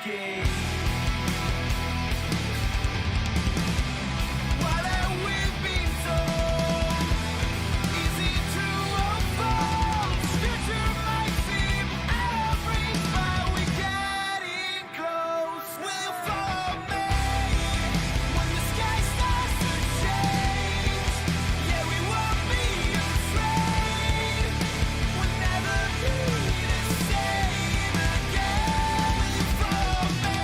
game. What have we been told? Is it true or false? Future might seem every but we're getting close. Will you follow me when the sky starts to change? Yeah, we won't be afraid. We'll never be the same again. Will you follow me?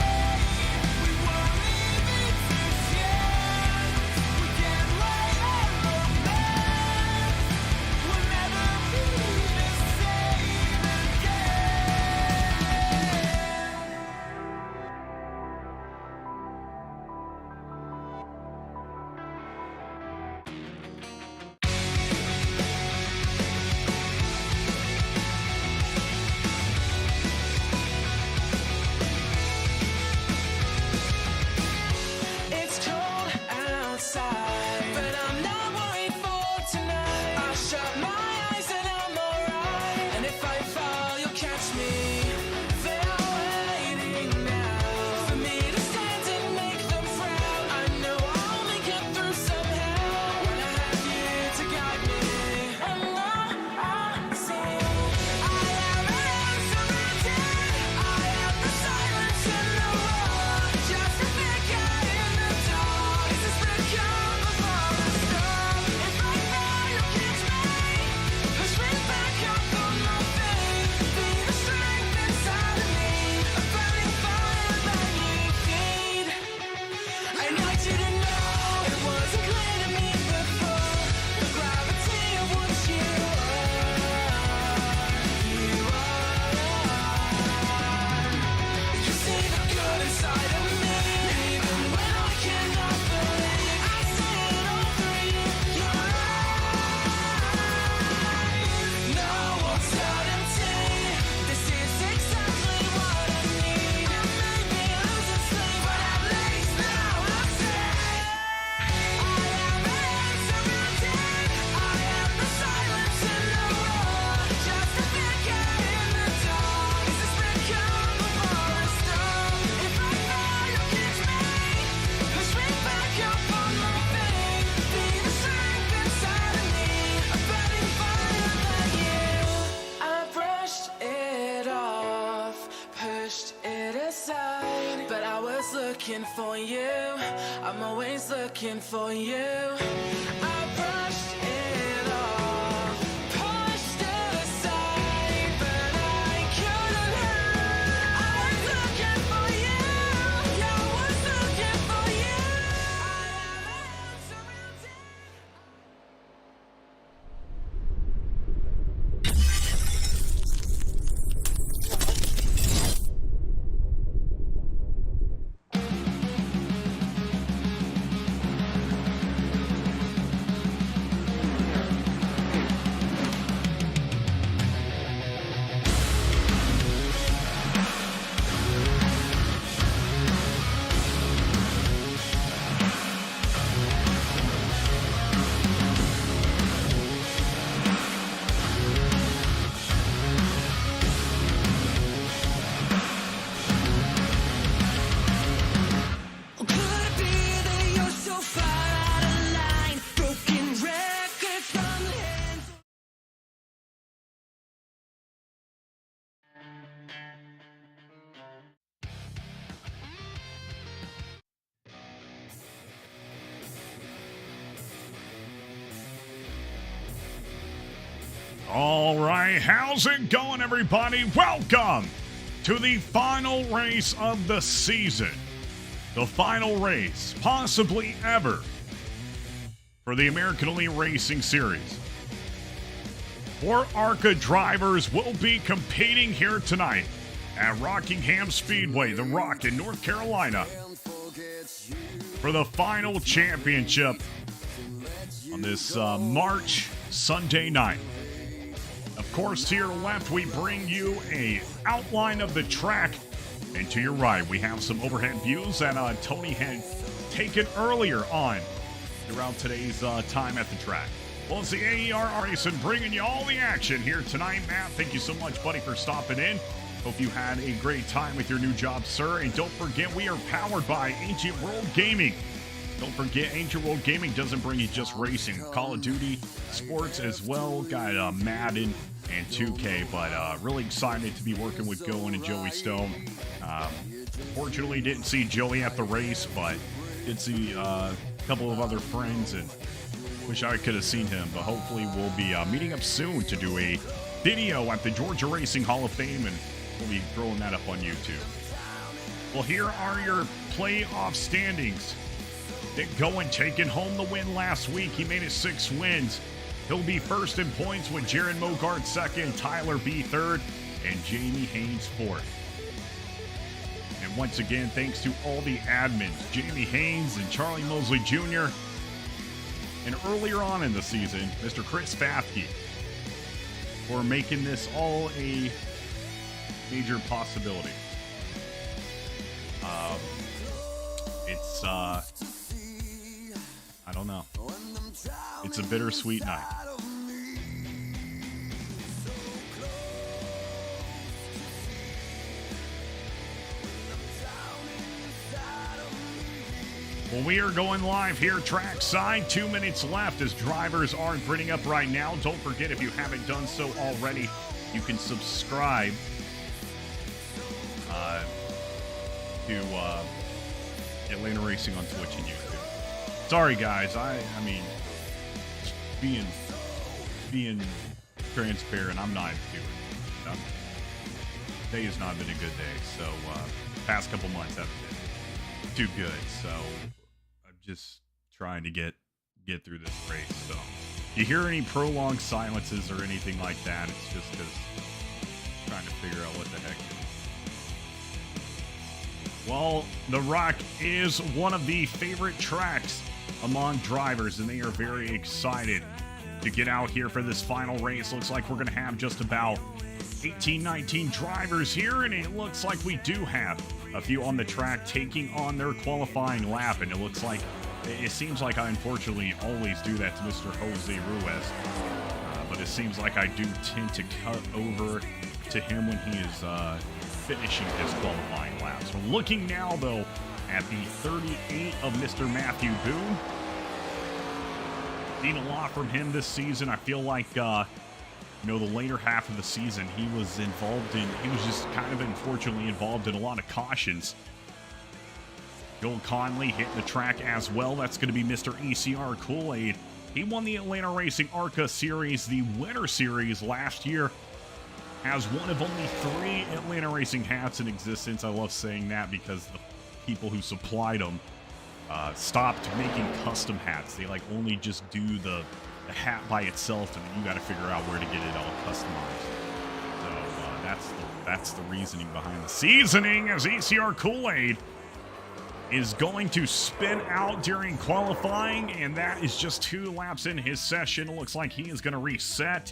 We won't leave it to chance. We can't wait our romance. We'll never be the same again. It's cold outside, but I'm not worried for tonight. I shut my eyes and I'm alright. And if I fall, you'll catch me. They are waiting now for me to stand and make them proud. I know I'll make it through somehow when I have you to guide me. And now I see I am surrounded. I am the silence in the roar, just a figure in the dark. Is this the calm before the storm? If I fall, you'll catch me. Push me back up on my feet. Be the strength inside of me, a burning fire that you feed. And I didn't know, it wasn't clear to me before, the gravity of what you are. You see the good inside of me, even when I cannot believe. I see it all through you. Your eyes. No one's certainty. This is exactly what I need. I may be losing sleep, but at least now I see. I am surrounded. I am the silence in the roar, just a figure in the dark. Is this the calm before the storm? If I fall, you'll catch me. Push me back up on my feet. Be the strength inside of me, a burning fire that you. I brushed it off, pushed it aside, but I was looking for you. I'm always looking for you. I brushed it off, pushed it aside, but I couldn't help. I was looking for you. Yeah, I was looking for you. I am surrounded. Could it be that you're so far out of line? Broken records from the hands of All right, how's it going, everybody? Welcome to the final race of the season. The final race, possibly ever, for the American Elite Racing Series. 4 ARCA drivers will be competing here tonight at Rockingham Speedway, the Rock in North Carolina, for the final championship on this March Sunday night. Of course, to your left, we bring you a outline of the track, and to your right, we have some overhead views that Tony had taken earlier on throughout today's time at the track. Well, it's the ARCA Racing bringing you all the action here tonight. Matt, thank you so much, buddy, for stopping in. Hope you had a great time with your new job, sir. And don't forget, we are powered by Ancient World Gaming. Don't forget, Ancient World Gaming doesn't bring you just racing. Call of Duty, sports as well. Got Madden and 2K, but really excited to be working with Goen and Joey Stone. Fortunately, didn't see Joey at the race, but did see a couple of other friends, and wish I could have seen him. But hopefully we'll be meeting up soon to do a video at the Georgia Racing Hall of Fame, and we'll be throwing that up on YouTube. Well, here are your playoff standings. Nick Goen taking home the win last week. He made it 6 wins. He'll be first in points with Jaron Mogart second, Tyler B third, and Jamie Haynes fourth. And once again, thanks to all the admins, Jamie Haynes and Charlie Mosley Jr., and earlier on in the season, Mr. Chris Fathke, for making this all a major possibility. It's I don't know. It's a bittersweet night. Well, we are going live here trackside. 2 minutes left as drivers are printing up right now. Don't forget, if you haven't done so already, you can subscribe to Atlanta Racing on Twitch and YouTube. Sorry, guys. I mean, just being transparent, I'm not doing it. Today has not been a good day, so past couple months haven't been too good. So I'm just trying to get through this race. So if you hear any prolonged silences or anything like that, it's just because I'm trying to figure out what the heck. Well, the Rock is one of the favorite tracks among drivers, and they are very excited to get out here for this final race. Looks like we're going to have just about 18, 19 drivers here, and it looks like we do have a few on the track taking on their qualifying lap, and it seems like I unfortunately always do that to Mr. Jose Ruiz, but it seems like I do tend to cut over to him when he is finishing his qualifying laps. We're looking now, though, at the 38 of Mr. Matthew Boone. Seen a lot from him this season. I feel like, the later half of the season, he was just kind of unfortunately involved in a lot of cautions. Joel Conley hitting the track as well. That's going to be Mr. ECR Kool-Aid. He won the Atlanta Racing ARCA Series, the Winter Series last year. Has one of only 3 Atlanta Racing hats in existence. I love saying that because the people who supplied them stopped making custom hats. They only just do the hat by itself, and then you got to figure out where to get it all customized. So that's the reasoning behind the seasoning, as ECR Kool-Aid is going to spin out during qualifying, and that is just 2 laps in his session. It looks like he is going to reset.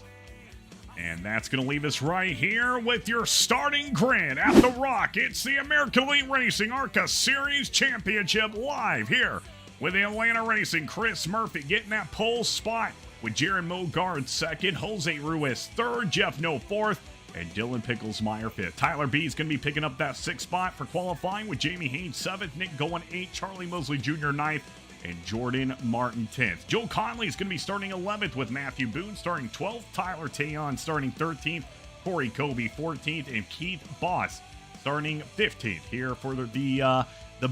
And that's going to leave us right here with your starting grid at The Rock. It's the American Elite Racing ARCA Series Championship live here with Atlanta Racing. Chris Murphy getting that pole spot with Jaron Mogard second, Jose Ruiz third, Jeff No fourth, and Dylan Picklesmeyer fifth. Tyler B is going to be picking up that 6th spot for qualifying with Jamie Haynes 7th, Nick Goen 8th, Charlie Mosley Jr. 9th, and Jordan Martin 10th. Joe Conley is going to be starting 11th with Matthew Boone starting 12th, Tyler Tayon starting 13th, Corey Kobe 14th, and Keith Boss starting 15th here for the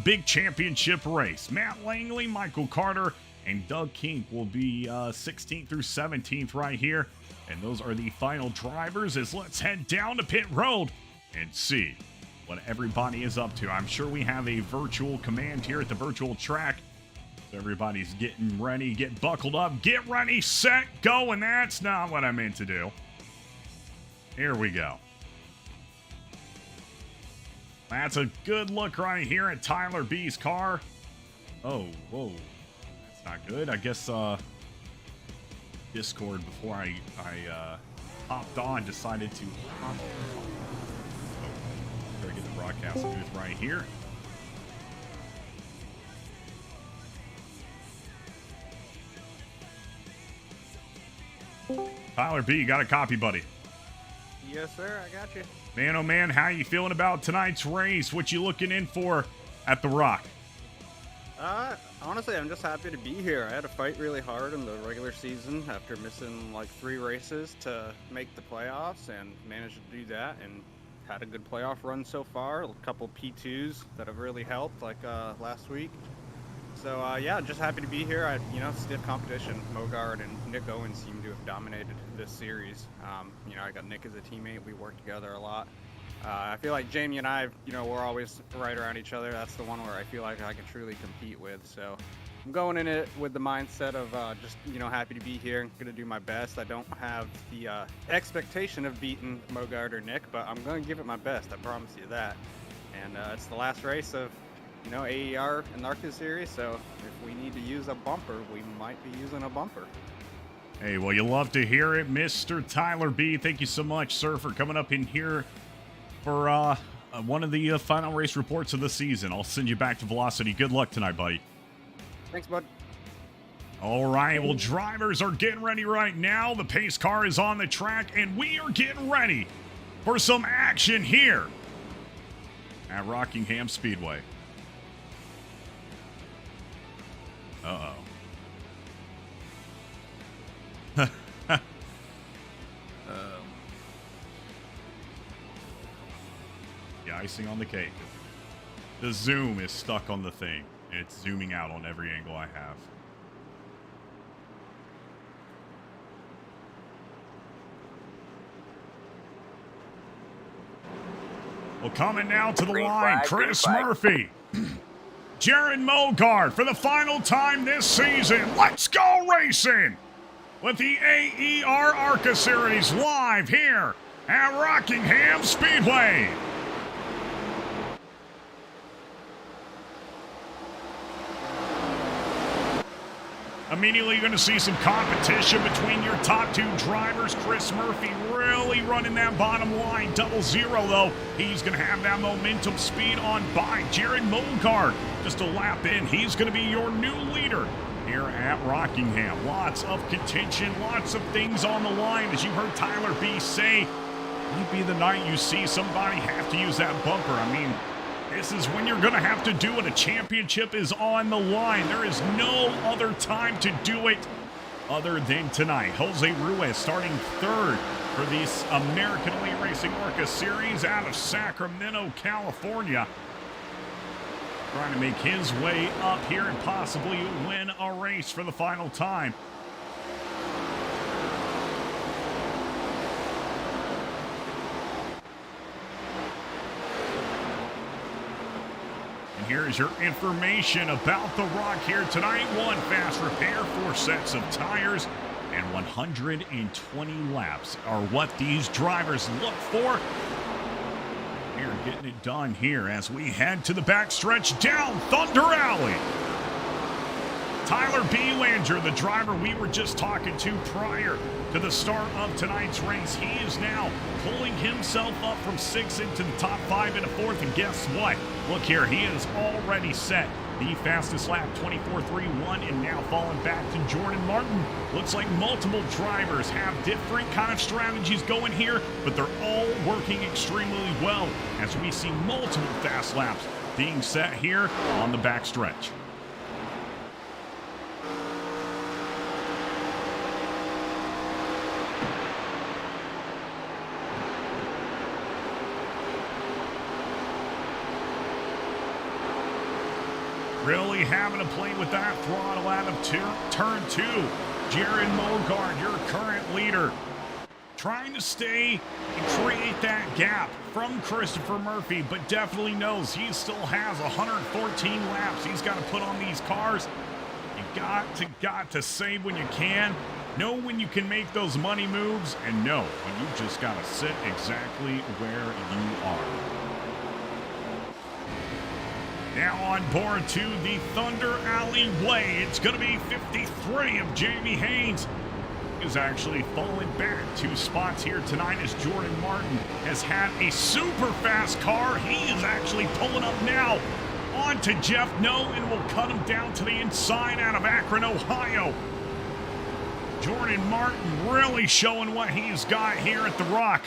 big championship race. Matt Langley, Michael Carter, and Doug Kink will be 16th through 17th right here. And those are the final drivers, as let's head down to pit road and see what everybody is up to. I'm sure we have a virtual command here at the virtual track. Everybody's getting ready, get buckled up, get ready, set, go, and that's not what I meant to do. Here we go. That's a good look right here at Tyler B's car. Oh, whoa. That's not good. I guess Discord, before I hopped on, decided to hop on. Oh, gotta get the broadcast booth right here. Tyler B, you got a copy, buddy? Yes, sir. I got you. Man, oh man, how you feeling about tonight's race? What you looking in for at the Rock? Honestly, I'm just happy to be here. I had to fight really hard in the regular season after missing like 3 races to make the playoffs and managed to do that and had a good playoff run so far. A couple P2s that have really helped like last week. So yeah, just happy to be here. Stiff competition. Mogard and Nick Owens seem to have dominated this series. I got Nick as a teammate. We work together a lot. I feel like Jamie and I, we're always right around each other. That's the one where I feel like I can truly compete with. So I'm going in it with the mindset of just, happy to be here. I'm going to do my best. I don't have the expectation of beating Mogard or Nick, but I'm going to give it my best. I promise you that. And it's the last race of, AER and ARCA series. So if we need to use a bumper, we might be using a bumper. Hey, well, you love to hear it, Mr. Tyler B. Thank you so much, sir, for coming up in here for one of the final race reports of the season. I'll send you back to Velocity. Good luck tonight, buddy. Thanks, bud. All right, well, drivers are getting ready right now. The pace car is on the track, and we are getting ready for some action here at Rockingham Speedway. Uh-oh. The icing on the cake. The zoom is stuck on the thing. It's zooming out on every angle I have. Well, coming now to the line, Chris Murphy. Jared Mogard for the final time this season. Let's go racing with the AER ARCA Series live here at Rockingham Speedway. Immediately you're going to see some competition between your top 2 drivers. Chris Murphy really running that bottom line. 00 though. He's going to have that momentum speed on by. Jared Mogard just a lap in. He's going to be your new leader here at Rockingham. Lots of contention, lots of things on the line. As you heard Tyler B say, might be the night you see somebody have to use that bumper. I mean, this is when you're going to have to do it. A championship is on the line. There is no other time to do it other than tonight. Jose Ruiz starting 3rd for this American Elite Racing ARCA Series out of Sacramento, California. Trying to make his way up here and possibly win a race for the final time. Here's your information about the Rock here tonight. 1 fast repair, 4 sets of tires, and 120 laps are what these drivers look for. We're getting it done here as we head to the backstretch down Thunder Alley. Tyler B. Langer, the driver we were just talking to prior to the start of tonight's race, he is now pulling himself up from 6th into the top 5 into 4th. And guess what? Look here, he is already set the fastest lap, 24.31, and now falling back to Jordan Martin. Looks like multiple drivers have different kind of strategies going here, but they're all working extremely well as we see multiple fast laps being set here on the backstretch. Really having to play with that throttle out of turn 2. Jared Mogard, your current leader, trying to stay and create that gap from Christopher Murphy, but definitely knows he still has 114 laps he's got to put on these cars. You got to save when you can, know when you can make those money moves, and know when you just got to sit exactly where you are. Now on board to the Thunder Alley Way. It's going to be 53 of Jamie Haynes. Is actually falling back 2 spots here tonight as Jordan Martin has had a super fast car. He is actually pulling up now on to Jeff No and will cut him down to the inside out of Akron, Ohio. Jordan Martin really showing what he's got here at the Rock.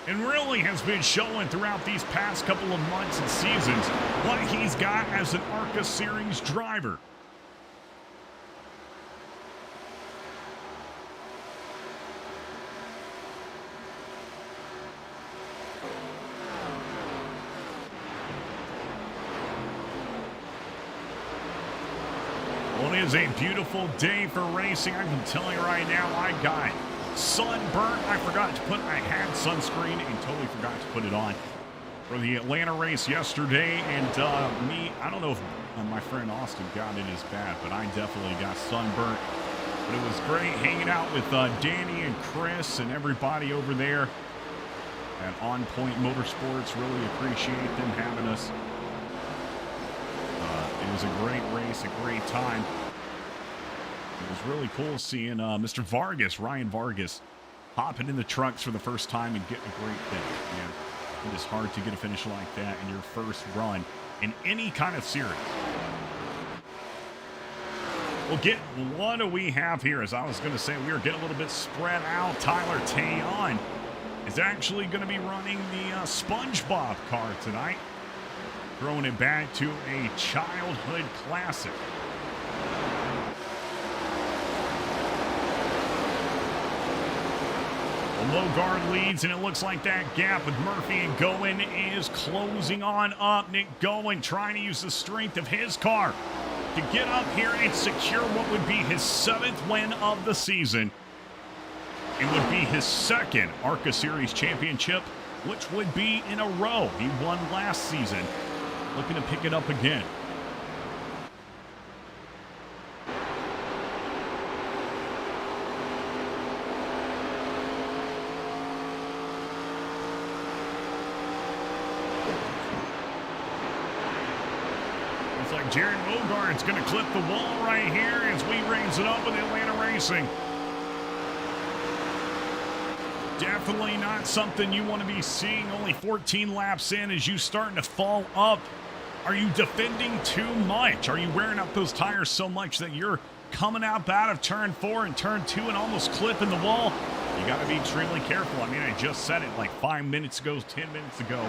and really has been showing throughout these past couple of months and seasons what he's got as an ARCA Series driver. Well, it is a beautiful day for racing. I can tell you right now, I got sunburnt. I had sunscreen and totally forgot to put it on for the Atlanta race yesterday. And I don't know if my friend Austin got it as bad, but I definitely got sunburnt. But it was great hanging out with Danny and Chris and everybody over there at On Point Motorsports. Really appreciate them having us. It was a great race, a great time. It was really cool seeing Mr. Vargas, Ryan Vargas, hopping in the trucks for the first time and getting a great finish. Yeah, it is hard to get a finish like that in your first run in any kind of series. Well, what do we have here? As I was going to say, we are getting a little bit spread out. Tyler Tayon is actually going to be running the SpongeBob car tonight. Throwing it back to a childhood classic. The low guard leads, and it looks like that gap with Murphy and Goen is closing on up. Nick Goen trying to use the strength of his car to get up here and secure what would be his 7th win of the season. It would be his 2nd ARCA Series championship, which would be in a row. He won last season. Looking to pick it up again. Looks like Jared Bogart's going to clip the wall right here as we raise it up with AtlantaRacing. Definitely not something you want to be seeing only 14 laps in as you starting to fall up. Are you defending too much? Are you wearing up those tires so much that you're coming out of turn 4 and turn 2 and almost clipping the wall? You got to be extremely careful. I mean, I just said it like 5 minutes ago, 10 minutes ago.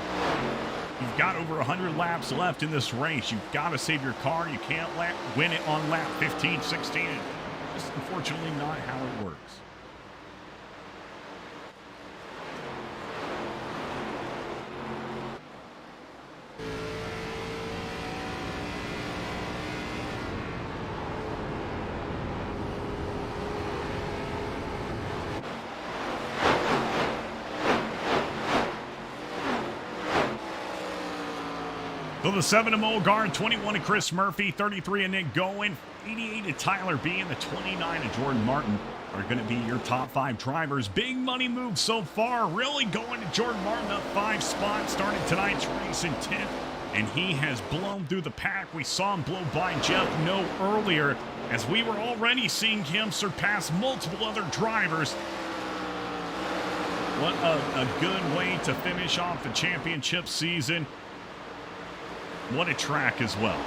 You've got over 100 laps left in this race. You've got to save your car. You can't win it on lap 15, 16. Just unfortunately not how it works. So the 7 to Mulgar, 21 to Chris Murphy, 33 to Nick Goen, 88 to Tyler B, and the 29 to Jordan Martin are going to be your top 5 drivers. Big money move so far, really going to Jordan Martin up 5 spots, starting tonight's race in 10th, and he has blown through the pack. We saw him blow by Jeff No earlier, as we were already seeing him surpass multiple other drivers. What a good way to finish off the championship season. What a track as well.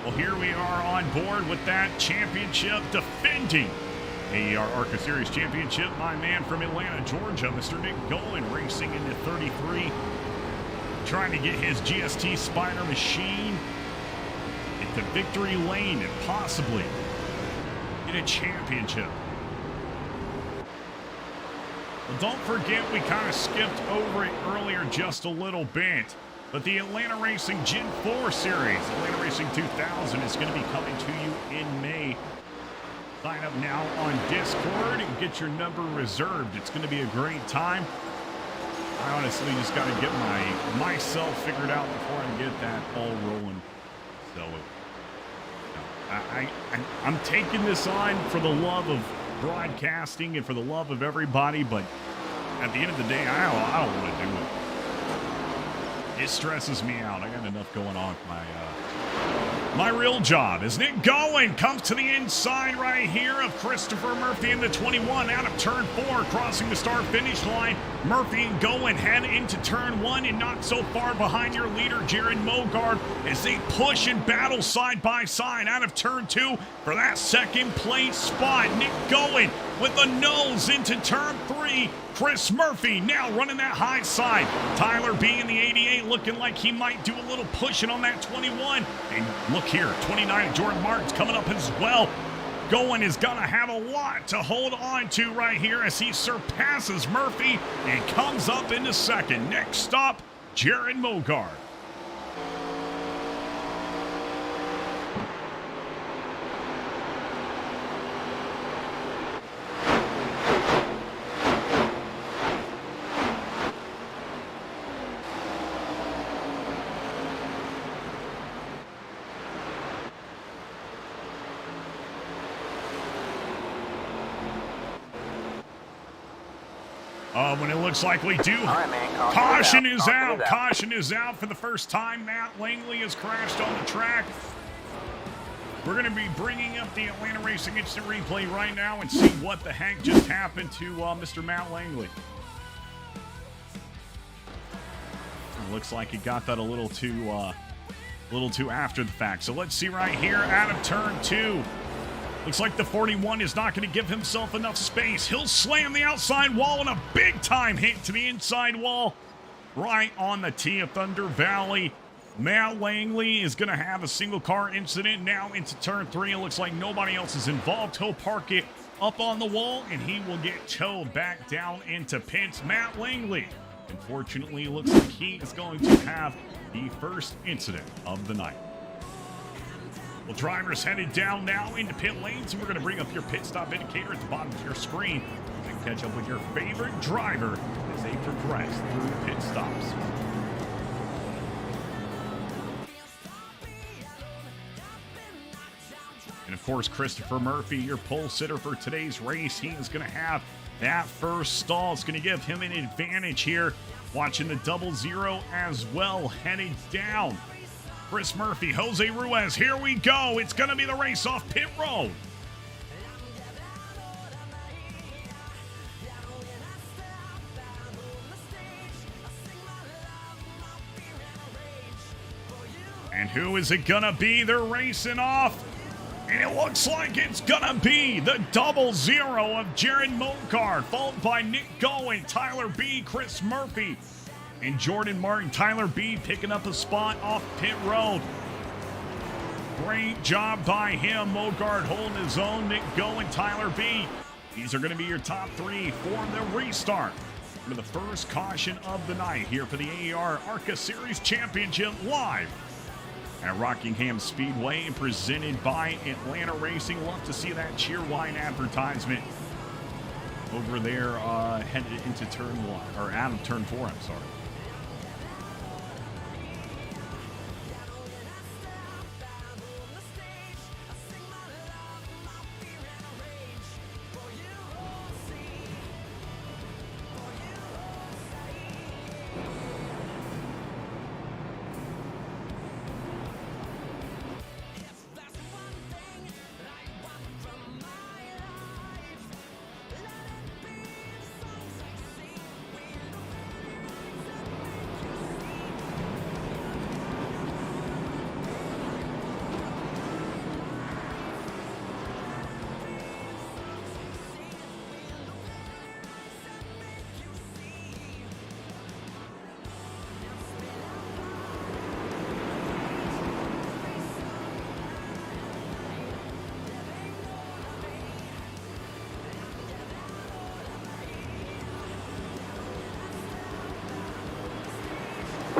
Well, here we are on board with that championship, defending ARCA Series championship. My man from Atlanta, Georgia, Mr. Nick Goen, racing into 33, trying to get his GST Spider machine into victory lane and possibly get a championship. Well, don't forget, we kind of skipped over it earlier just a little bit. But the AtlantaRacing Gen 4 Series, AtlantaRacing 2000, is going to be coming to you in May. Sign up now on Discord and get your number reserved. It's going to be a great time. I honestly just got to get myself figured out before I get that all rolling. So I'm taking this on for the love of broadcasting and for the love of everybody, but at the end of the day, I don't want to do it. It stresses me out. I got enough going on with my real job. As Nick Goen comes to the inside right here of Christopher Murphy in the 21 out of turn 4, crossing the start-finish line. Murphy and Goen head into turn one and not so far behind your leader, Jared Mogard, as they push and battle side by side out of turn two for that second place spot. Nick Goen with the nose into turn three. Chris Murphy now running that high side. Tyler B in the 88 looking like he might do a little pushing on that 21. And look here, 29, Jordan Martin's coming up as well. Goen is going to have a lot to hold on to right here as he surpasses Murphy and comes up into second. Next stop, Jared Mogard. When it looks like we do. All right, man. Caution is out. Caution is out for the first time. Matt Langley has crashed on the track. We're going to be bringing up the Atlanta Racing Instant Replay right now and see what the heck just happened to Mr. Matt Langley. It looks like he got that a little too after the fact. So let's see right here out of turn two. Looks like the 41 is not going to give himself enough space. He'll slam the outside wall and a big-time hit to the inside wall right on the tee of Thunder Valley. Matt Langley is going to have a single-car incident now into turn three. It looks like nobody else is involved. He'll park it up on the wall, and he will get towed back down into pits. Matt Langley, unfortunately, looks like he is going to have the first incident of the night. Well, drivers headed down now into pit lanes, and we're going to bring up your pit stop indicator at the bottom of your screen and catch up with your favorite driver as they progress through pit stops. And of course, Christopher Murphy, your pole sitter for today's race. He is going to have that first stall. It's going to give him an advantage here. Watching the 00 as well, headed down. Chris Murphy, Jose Ruiz, here we go. It's going to be the race off pit road. And who is it going to be? They're racing off. And it looks like it's going to be the 00 of Jared Mogard, followed by Nick Goen, Tyler B, Chris Murphy, and Jordan Martin. Tyler B picking up a spot off pit road. Great job by him. Mogard holding his own. Nick Goen, Tyler B. These are going to be your top three for the restart for the first caution of the night here for the ARCA Series Championship live at Rockingham Speedway and presented by Atlanta Racing. Love to see that Cheerwine advertisement over there headed into turn one, or out of turn four, I'm sorry.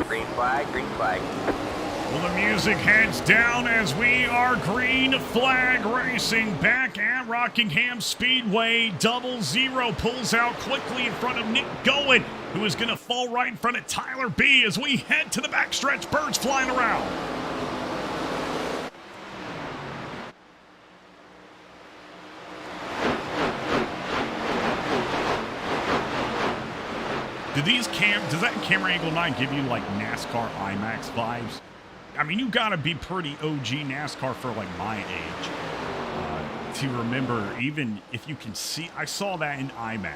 Green flag, green flag. Well, the music heads down as we are green flag racing back at Rockingham Speedway. 00 pulls out quickly in front of Nick Goen, who is going to fall right in front of Tyler B as we head to the backstretch. Birds flying around. Does that camera angle not give you like NASCAR IMAX vibes? I mean, you gotta be pretty OG NASCAR for like my age to remember, even if you can see. I saw that in IMAX.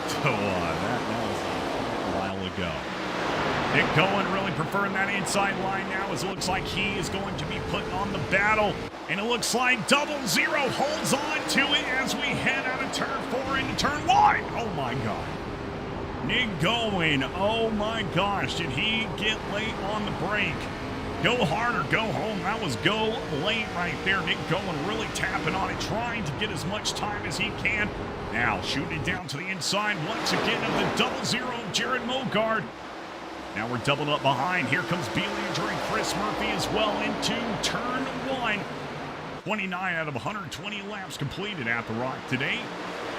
So that was a while ago. Nick Cohen really preferring that inside line now, as it looks like he is going to be put on the battle. And it looks like 00 holds on to it as we head out of turn 4 into turn 1. Oh my God. Nick Cohen, oh my gosh, did he get late on the brake? Go hard or go home. That was go late right there. Nick Cohen really tapping on it, trying to get as much time as he can. Now shooting it down to the inside once again of the 00, Jared Mogard. Now we're doubled up behind. Here comes Belanger and Chris Murphy as well into turn 1. 29 out of 120 laps completed at the Rock today.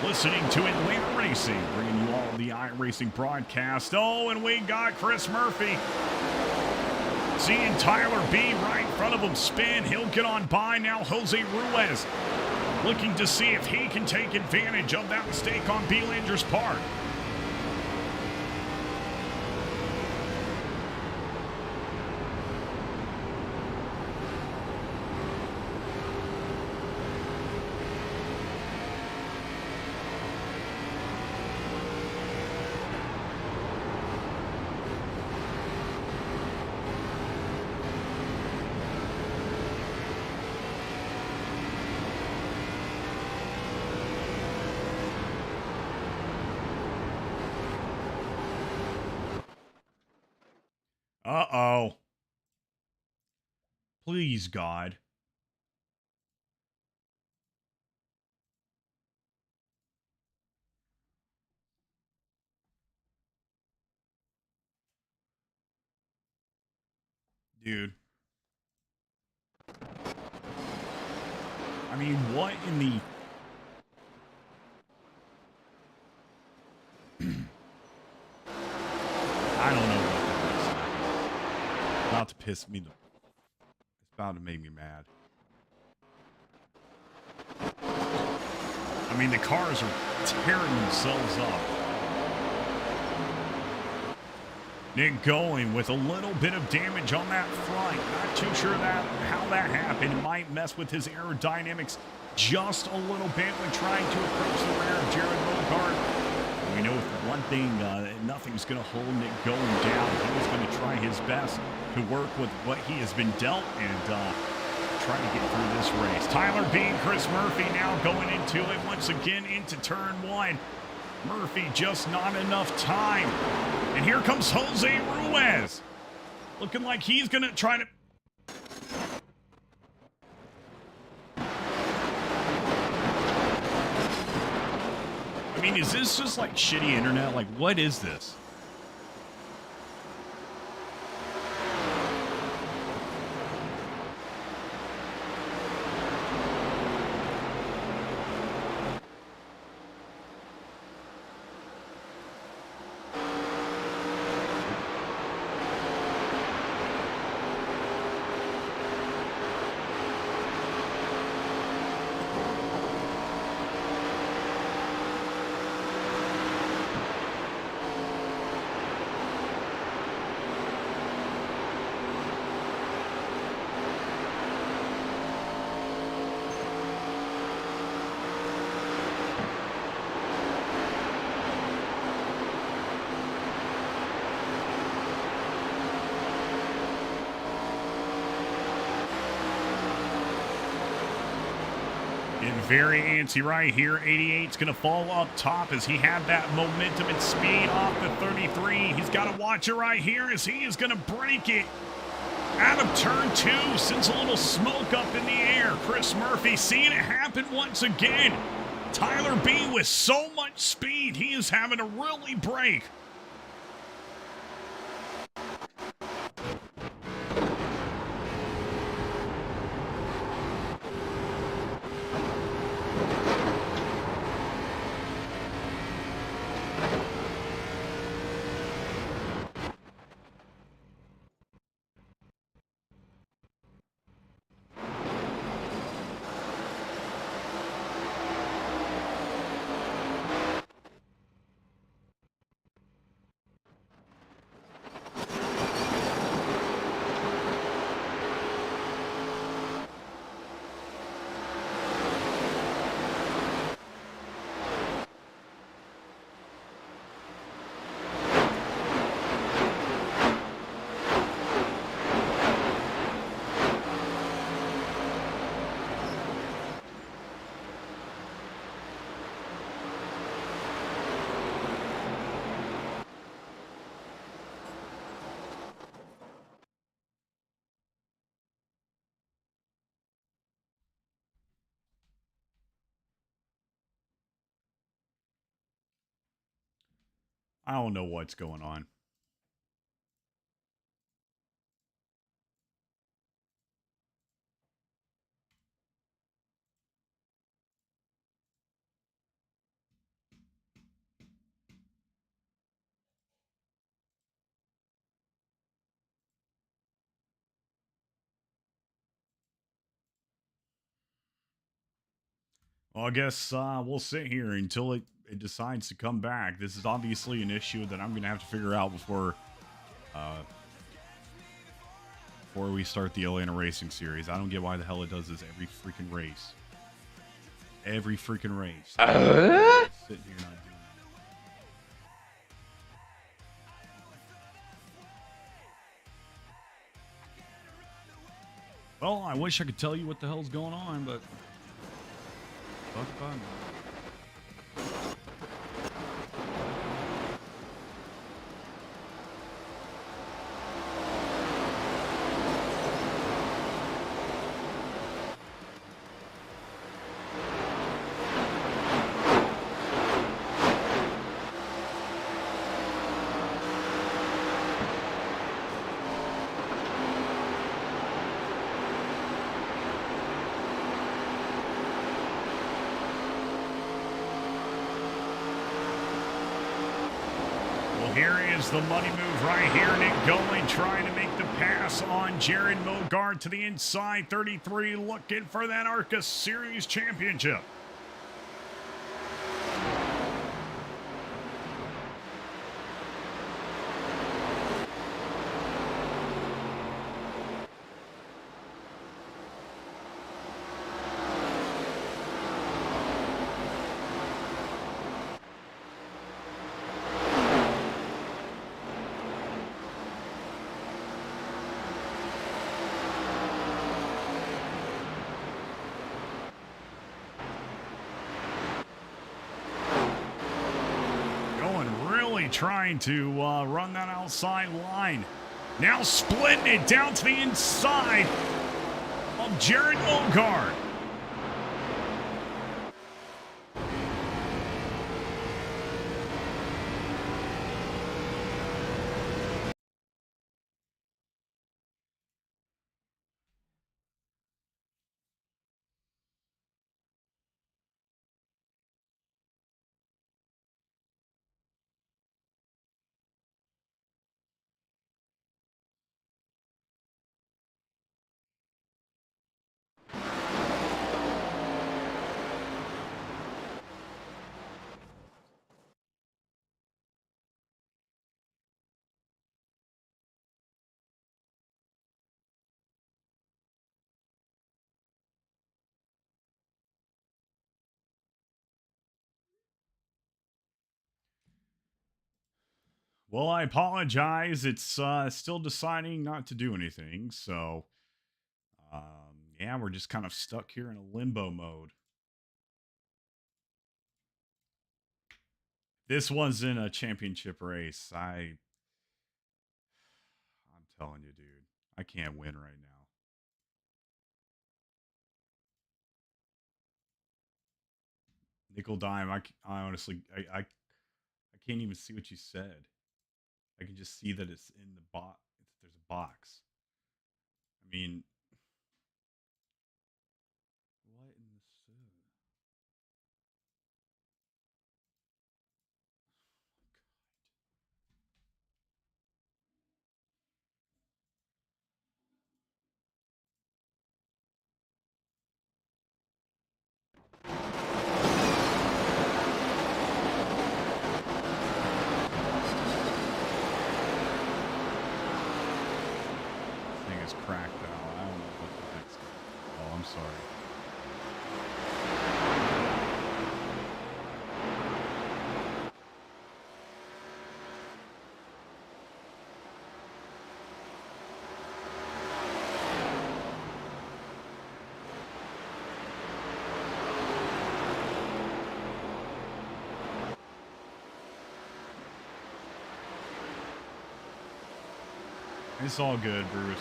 Listening to Atlanta Racing, bringing you all the iRacing broadcast. Oh, and we got Chris Murphy. Seeing Tyler B right in front of him spin. He'll get on by now. Jose Ruiz looking to see if he can take advantage of that mistake on Belanger's part. Uh-oh. Please, God. Dude. I mean, what in the... I don't know what that is. About to piss me the... It's about to make me mad. I mean, the cars are tearing themselves up. Nick going with a little bit of damage on that front. Not too sure how that happened. It might mess with his aerodynamics just a little bit when trying to approach the rear of Jared Mogard. We know one thing, nothing's going to hold Nick going down. He's going to try his best to work with what he has been dealt and try to get through this race. Tyler B and Chris Murphy now going into it once again into turn 1. Murphy just not enough time. And here comes Jose Ruiz. Looking like he's going to try to... I mean, is this just like shitty internet? Like, what is this? Very antsy right here. 88's going to fall up top as he had that momentum and speed off the 33. He's got to watch it right here as he is going to break it out of turn 2. Sends a little smoke up in the air. Chris Murphy seeing it happen once again. Tyler B with so much speed, he is having to really break. I don't know what's going on. Well, I guess we'll sit here until it decides to come back. This is obviously an issue that I'm going to have to figure out uh, before we start the Atlanta Racing Series. I don't get why the hell it does this every freaking race. Every freaking race. Sitting here not doing it. Well, I wish I could tell you what the hell's going on, but fuck if I know. Here is the money move right here. Nick going, trying to make the pass on Jared Mogart to the inside. 33 looking for that ARCA Series championship. Trying to run that outside line. Now splitting it down to the inside of Jared Mogart. Well, I apologize. It's still deciding not to do anything. So, yeah, we're just kind of stuck here in a limbo mode. This wasn't a championship race. I'm telling you, dude, I can't win right now. Nickel dime. I honestly, I can't even see what you said. I can just see that it's in the box. There's a box. I mean, what in the soup? This thing is cracked out. I don't know what the heck's going on. Oh, I'm sorry. It's all good, Bruce.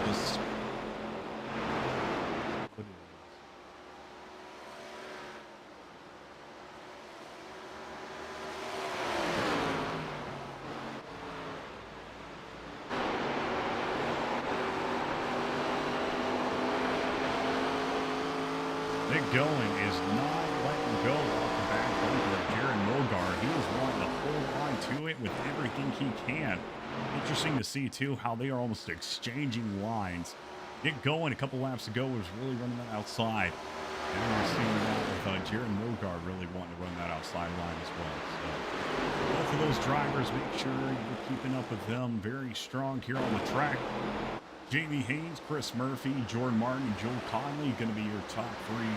Just what it is. going is not letting go off the back bumper of Jaron Mogard. He is wanting to hold on to it with everything he can. Interesting to see, too, how they are almost exchanging lines. Get going a couple laps ago was really running that outside. And we're seeing that with Jaron Mogard really wanting to run that outside line as well. So both of those drivers, make sure you're keeping up with them. Very strong here on the track. Jamie Haynes, Chris Murphy, Jordan Martin, and Joel Conley going to be your top three.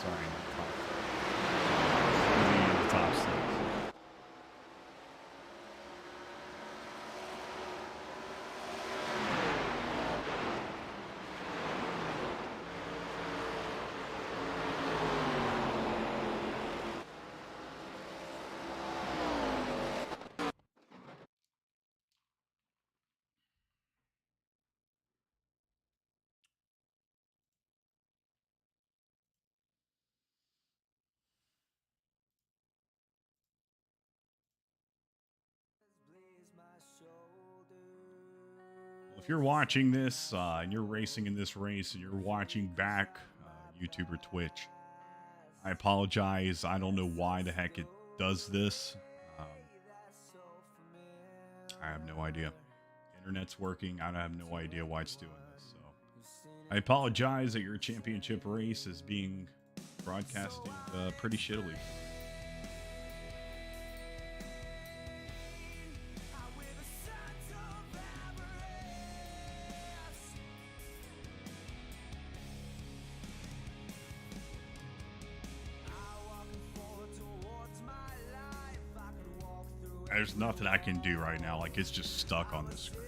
Sorry, not top three. Going to be in the top six. If you're watching this and you're racing in this race and you're watching back YouTube or Twitch, I apologize. I don't know why the heck it does this. I have no idea. Internet's working. I have no idea why it's doing this. So I apologize that your championship race is being broadcasted pretty shittily. There's nothing I can do right now. Like, it's just stuck on the screen.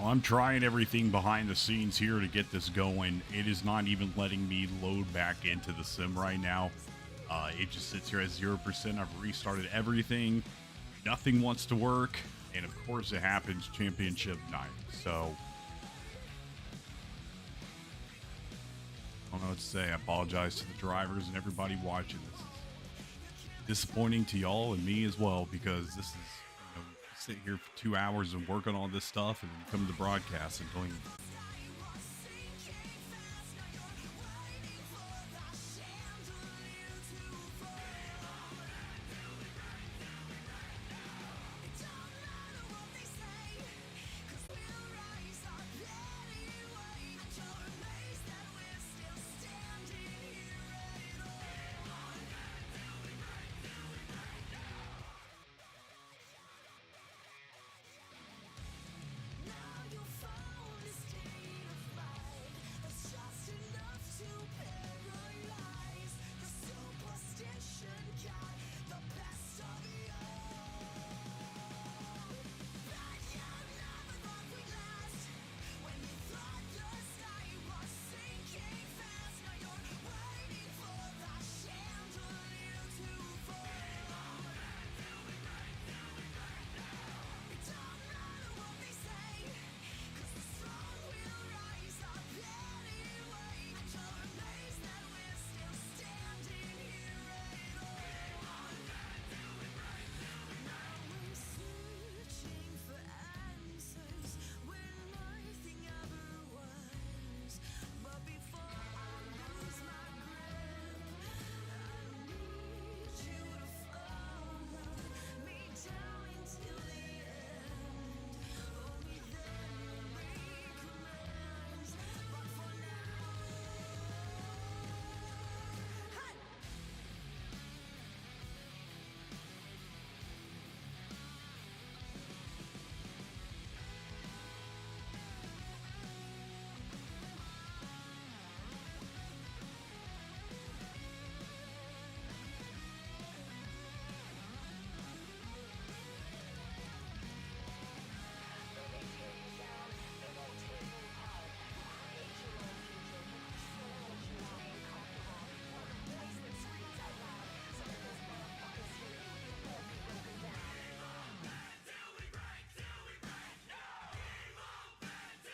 I'm trying everything behind the scenes here to get this going. It is not even letting me load back into the sim right now. It just sits here at 0%. I've restarted everything. Nothing wants to work. And of course it happens championship night. So I don't know what to say. I apologize to the drivers and everybody watching. This is disappointing to y'all and me as well, because this is, you know, sit here for 2 hours and work on all this stuff and then come to the broadcast and don't even.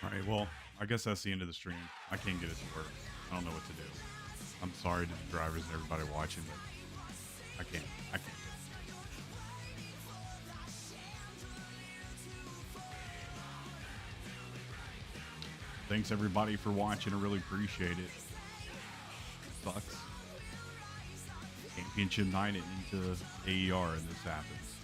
All right, well, I guess that's the end of the stream. I can't get it to work. I don't know what to do. I'm sorry to the drivers and everybody watching, but I can't. Thanks everybody for watching. I really appreciate it. Sucks. Championship night into AER and this happens.